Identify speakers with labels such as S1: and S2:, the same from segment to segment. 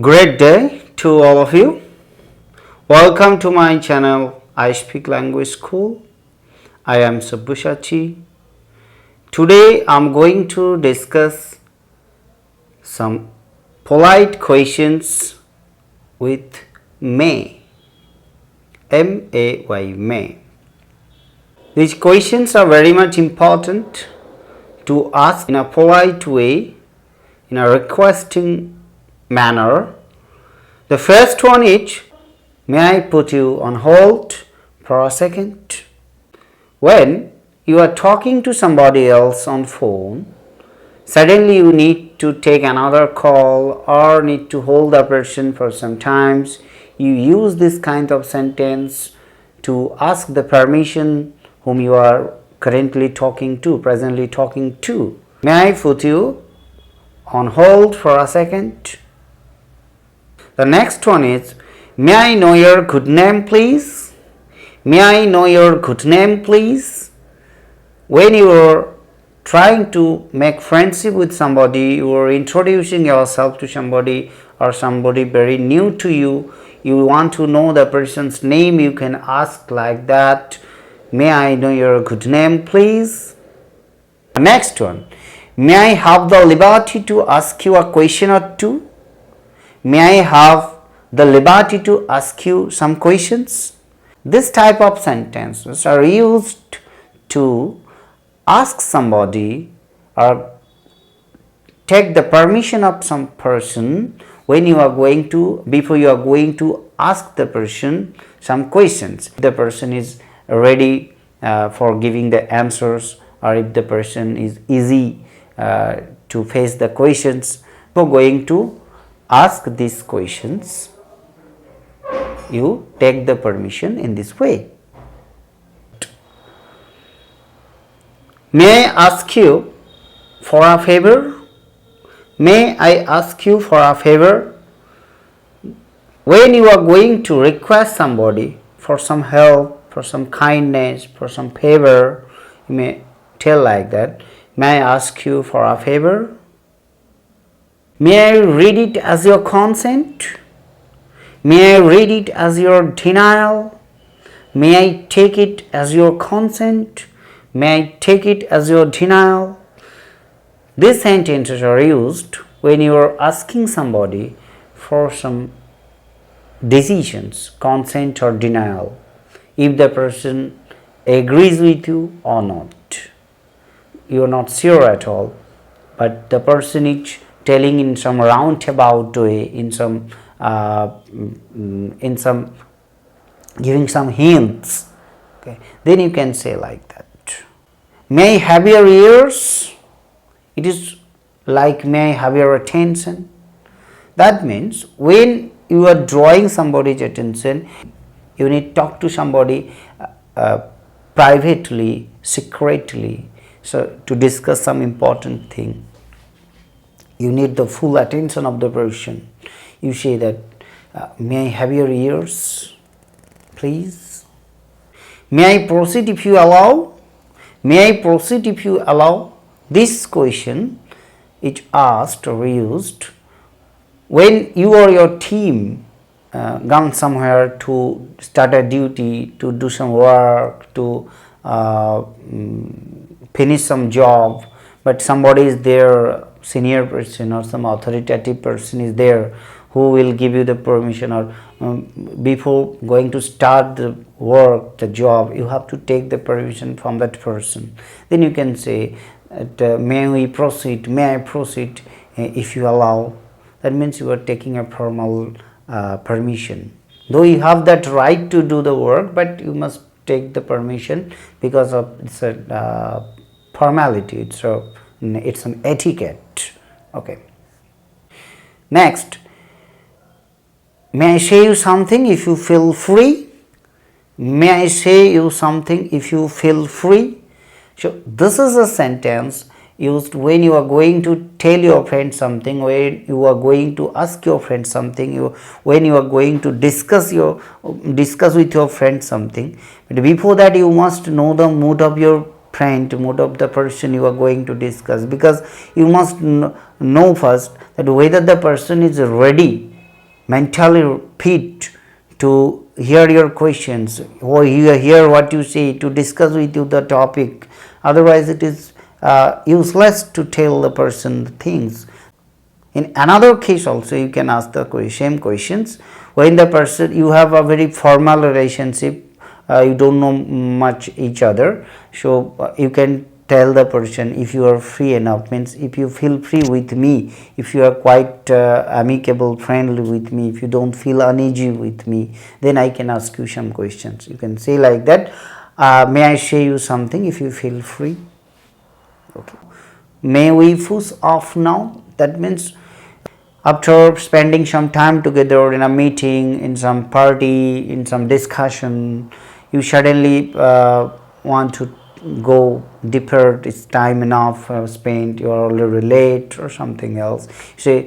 S1: Great day to all of you. Welcome to my channel I Speak Language School. I am Sabyasachi. Today I am going to discuss some polite questions with may. M-A-Y, may. These questions are very much important to ask in a polite way, in a requesting manner. The first one is, may I put you on hold for a second? When you are talking to somebody else on phone, suddenly you need to take another call or need to hold the person for some times, you use this kind of sentence to ask the permission whom you are presently talking to. May I put you on hold for a second? The next one is, may I know your good name please? May I know your good name please? When you are trying to make friendship with somebody, you are introducing yourself to somebody or somebody very new to you, you want to know the person's name, you can ask like that, may I know your good name please? The next one, may I have the liberty to ask you a question or two? May I have the liberty to ask you some questions? This type of sentences are used to ask somebody or take the permission of some person when you are going to, before you are going to ask the person some questions. If the person is ready for giving the answers, or if the person is easy to face the questions, for going to ask these questions, you take the permission in this way. May I ask you for a favor? May I ask you for a favor? When you are going to request somebody for some help, for some kindness, for some favor, you may tell like that, may I ask you for a favor? May I read it as your consent? May I read it as your denial? May I take it as your consent? May I take it as your denial? These sentences are used when you are asking somebody for some decisions, consent or denial, if the person agrees with you or not. You are not sure at all, but the person is telling in some roundabout way, in some giving some hints, okay, then you can say like that. May I have your ears? It is like, may I have your attention? That means when you are drawing somebody's attention, you need to talk to somebody privately, secretly, so to discuss some important thing. You need the full attention of the person. You say that, may I have your ears, please? May I proceed if you allow? May I proceed if you allow? This question is asked or used when you or your team gone somewhere to start a duty, to do some work, to finish some job, but somebody is there, senior person or some authoritative person is there who will give you the permission, or before going to start the work, the job, you have to take the permission from that person. Then you can say, may we proceed, may I proceed if you allow. That means you are taking a formal permission. Though you have that right to do the work, but you must take the permission because of it's a formality, it's an etiquette. Okay. Next, may I say you something if you feel free? May I say you something if you feel free? So this is a sentence used when you are going to tell your friend something, when you are going to ask your friend something, when you are going to discuss with your friend something. But before that, you must know the mood of your friend, mood of the person you are going to discuss, because you must know first that whether the person is ready mentally fit to hear your questions or hear what you say, to discuss with you the topic. Otherwise it is useless to tell the person the things. In another case also you can ask the same questions when the person, you have a very formal relationship, you don't know much each other, so you can tell the person, if you are free enough, means if you feel free with me, if you are quite amicable, friendly with me, if you don't feel uneasy with me, then I can ask you some questions. You can say like that, may I say you something if you feel free. Okay. May we push off now? That means after spending some time together in a meeting, in some party, in some discussion, you suddenly want to go deeper, it's time enough spent, you are already late or something else. You say,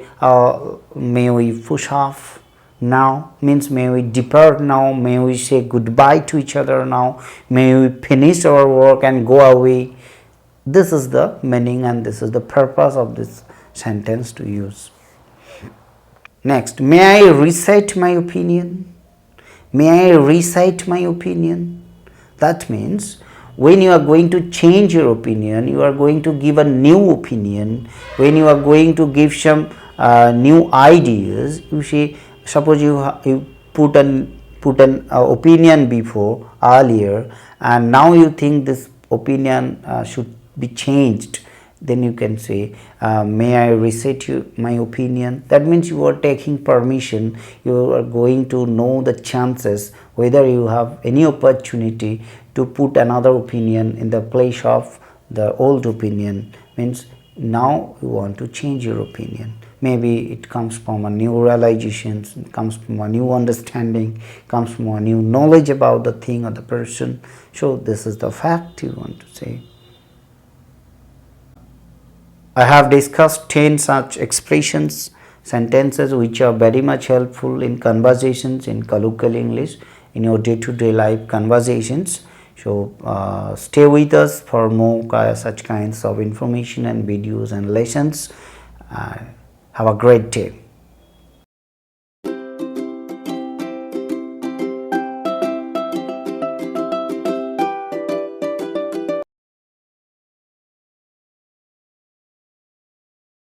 S1: may we push off now, means may we depart now, may we say goodbye to each other now, may we finish our work and go away. This is the meaning and this is the purpose of this sentence to use. Next, may I recite my opinion? May I recite my opinion? That means when you are going to change your opinion, you are going to give a new opinion, when you are going to give some new ideas, you say, suppose you put an opinion before earlier and now you think this opinion should be changed, then you can say, may I recite my opinion. That means you are taking permission, you are going to know the chances whether you have any opportunity to put another opinion in the place of the old opinion. Means now you want to change your opinion. Maybe it comes from a new realization, it comes from a new understanding, comes from a new knowledge about the thing or the person. So this is the fact you want to say. I have discussed 10 such expressions, sentences which are very much helpful in conversations in colloquial English, in your day-to-day life conversations. So stay with us for more such kinds of information and videos and lessons. Have a great day.